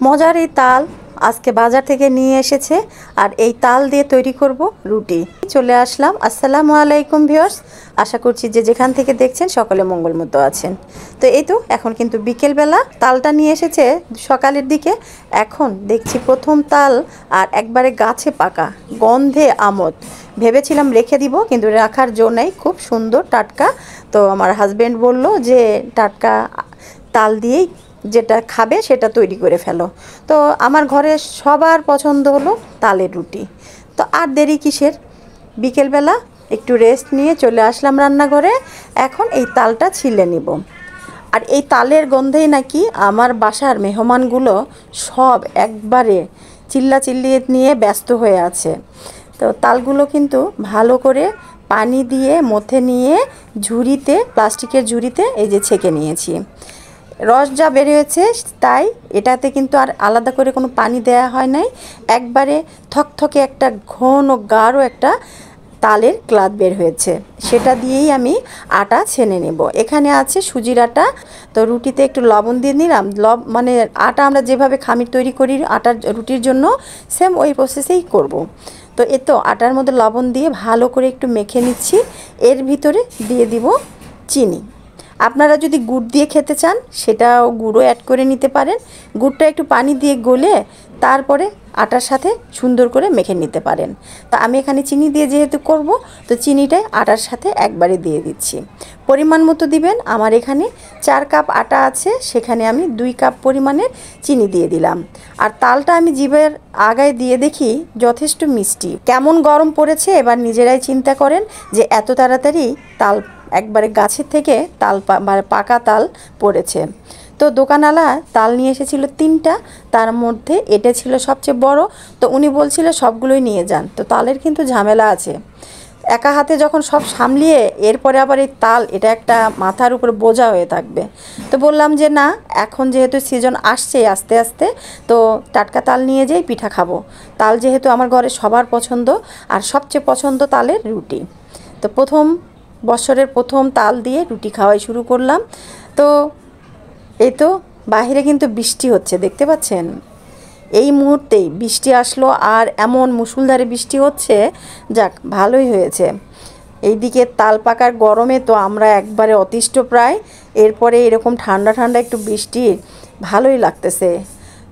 মজার এই তাল আজকে বাজার থেকে নিয়ে এসেছে আর এই তাল দিয়ে তৈরি করব রুটি। চলে আসলাম। আসসালামু আলাইকুম ভিউয়ার্স, আশা করছি যে যেখান থেকে দেখছেন সকলে মঙ্গলমতো আছেন। তো এই তো এখন কিন্তু বিকেলবেলা তালটা নিয়ে এসেছে সকালের দিকে। এখন দেখছি প্রথম তাল আর একবারে গাছে পাকা, গন্ধে আমোদ। ভেবেছিলাম রেখে দিব, কিন্তু রাখার জো নেই, খুব সুন্দর টাটকা। তো আমার হাজব্যান্ড বলল যে টাটকা তাল দিয়েই যেটা খাবে সেটা তৈরি করে ফেলো। তো আমার ঘরে সবার পছন্দ হলো তালের রুটি। তো আর দেরি কিসের, বিকেলবেলা একটু রেস্ট নিয়ে চলে আসলাম রান্নাঘরে। এখন এই তালটা ছিলে নিব। আর এই তালের গন্ধেই নাকি আমার বাসার মেহমানগুলো সব একবারে চিল্লাচিল্লি নিয়ে ব্যস্ত হয়ে আছে। তো তালগুলো কিন্তু ভালো করে পানি দিয়ে মথে নিয়ে ঝুড়িতে, প্লাস্টিকের ঝুড়িতে এই যে ছেঁকে নিয়েছি। রস যা বের হয়েছে তাই এটাতে কিন্তু আর আলাদা করে কোনো পানি দেয়া হয় নাই। একবারে থকথকে একটা ঘন গাঢ় একটা তালের ক্লাদ বের হয়েছে, সেটা দিয়েই আমি আটা ছেনে নেব। এখানে আছে সুজির আটা। তো রুটিতে একটু লবণ দিয়ে নিলাম। মানে আটা আমরা যেভাবে খামির তৈরি করি আটার রুটির জন্য, সেম ওই প্রসেসেই করব। তো এ তো আটার মধ্যে লবণ দিয়ে ভালো করে একটু মেখে নিচ্ছি। এর ভিতরে দিয়ে দিব চিনি। আপনারা যদি গুড় দিয়ে খেতে চান সেটাও গুঁড়ো অ্যাড করে নিতে পারেন। গুড়টা একটু পানি দিয়ে গলে তারপরে আটার সাথে সুন্দর করে মেখে নিতে পারেন। তা আমি এখানে চিনি দিয়ে যেহেতু করব, তো চিনিটাই আটার সাথে একবারে দিয়ে দিচ্ছি। পরিমাণ মতো দিবেন। আমার এখানে 4 কাপ আটা আছে, সেখানে আমি 2 কাপ পরিমাণের চিনি দিয়ে দিলাম। আর তালটা আমি জিভের আগায় দিয়ে দেখি যথেষ্ট মিষ্টি। কেমন গরম পড়েছে এবার নিজেরাই চিন্তা করেন যে এত তাড়াতাড়ি তাল একবারে গাছের থেকে তাল পাকা তাল পড়েছে। তো দোকানওয়ালা তাল নিয়ে এসেছিল 3টা, তার মধ্যে এটা ছিল সবচেয়ে বড়। তো উনি বলছিল সবগুলোই নিয়ে যান। তো তালের কিন্তু ঝামেলা আছে, একা হাতে যখন সব সামলিয়ে এরপরে আবার এই তাল, এটা একটা মাথার উপর বোঝা হয়ে থাকবে। তো বললাম যে না, এখন যেহেতু সিজন আসছে আস্তে আস্তে, তো টাটকা তাল নিয়ে যেই পিঠা খাবো। তাল যেহেতু আমার ঘরে সবার পছন্দ, আর সবচেয়ে পছন্দ তালের রুটি। তো বছরের প্রথম তাল দিয়ে রুটি খাওয়াই শুরু করলাম। তো এই তো বাইরে কিন্তু বৃষ্টি হচ্ছে, দেখতে পাচ্ছেন। এই মুহূর্তেই বৃষ্টি আসলো, আর এমন মুষলধারে বৃষ্টি হচ্ছে। যাক, ভালোই হয়েছে। এইদিকে তাল পাকার গরমে তো আমরা একবারে অতিষ্ঠ প্রায়। এরপরে এরকম ঠান্ডা ঠান্ডা একটু বৃষ্টি ভালোই লাগতেছে।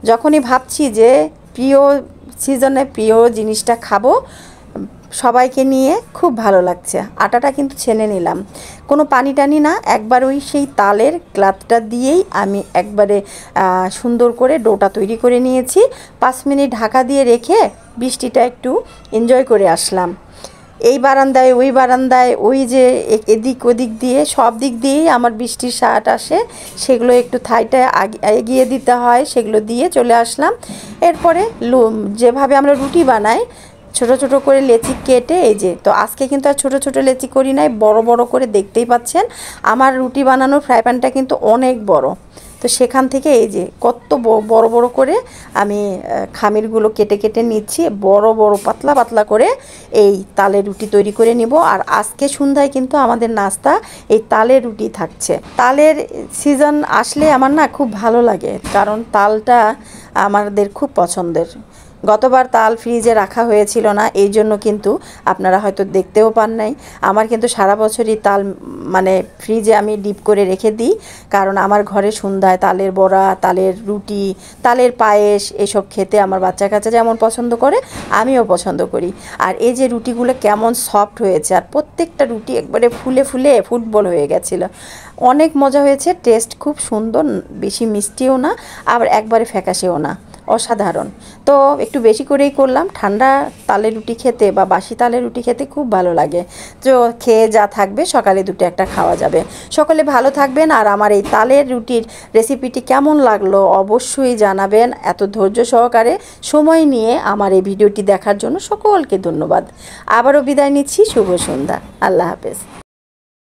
যখনই ভাবছি যে প্রিয় সিজনে প্রিয় জিনিসটা খাবো সবাইকে নিয়ে, খুব ভালো লাগছে। আটাটা কিন্তু ছেনে নিলাম, কোনো পানি টানি না, একবার ওই সেই তালের ক্লাথটা দিয়েই আমি একবারে সুন্দর করে ডোটা তৈরি করে নিয়েছি। 5 মিনিট ঢাকা দিয়ে রেখে বৃষ্টিটা একটু এনজয় করে আসলাম। এই বারান্দায় ওই বারান্দায়, ওই যে এদিক ওদিক দিয়ে সব দিক দিয়েই আমার বৃষ্টির স্বাদ আসে। সেগুলো একটু থাইটায় এগিয়ে দিতে হয়, সেগুলো দিয়ে চলে আসলাম। এরপরে যেভাবে আমরা রুটি বানাই, ছোট ছোট করে লেচি কেটে, এই যে তো আজকে কিন্তু আর ছোট ছোট লেচি করি নাই, বড় বড় করে, দেখতেই পাচ্ছেন আমার রুটি বানানোর ফ্রাই প্যানটা কিন্তু অনেক বড়। তো সেখান থেকে এই যে কত বড় বড় করে আমি খামিরগুলো কেটে কেটে নিচ্ছি, বড় বড় পাতলা পাতলা করে এই তালের রুটি তৈরি করে নিব। আর আজকে সন্ধ্যায় কিন্তু আমাদের নাস্তা এই তালের রুটি থাকছে। তালের সিজন আসলে আমার না খুব ভালো লাগে, কারণ তালটা আমাদের খুব পছন্দের। গতবার তাল ফ্রিজে রাখা হয়েছিল না, এই জন্য কিন্তু আপনারা হয়তো দেখতেও পান নাই। আমার কিন্তু সারা বছরই তাল মানে ফ্রিজে আমি ডিপ করে রেখে দিই, কারণ আমার ঘরে সন্ধ্যায় তালের বড়া, তালের রুটি, তালের পায়েস এসব খেতে আমার বাচ্চা কাচ্চা যেমন পছন্দ করে, আমিও পছন্দ করি। আর এই যে রুটিগুলো কেমন সফট হয়েছে, আর প্রত্যেকটা রুটি একবারে ফুলে ফুলে ফুটবল হয়ে গেছিলো। অনেক মজা হয়েছে, টেস্ট খুব সুন্দর, বেশি মিষ্টিও না আবার একবারে ফ্যাকাশেও না, অসাধারণ। তো একটু বেশি করেই করলাম। ঠান্ডা তালের রুটি খেতে বা বাসি তালের রুটি খেতে খুব ভালো লাগে। তো খেয়ে যা থাকবে সকালে দুটো একটা খাওয়া যাবে। সকলে ভালো থাকবেন। আর আমার এই তালের রুটির রেসিপিটি কেমন লাগলো অবশ্যই জানাবেন। এত ধৈর্য সহকারে সময় নিয়ে আমার এই ভিডিওটি দেখার জন্য সকলকে ধন্যবাদ। আবারও বিদায় নিচ্ছি। শুভ সন্ধ্যা। আল্লাহ হাফেজ।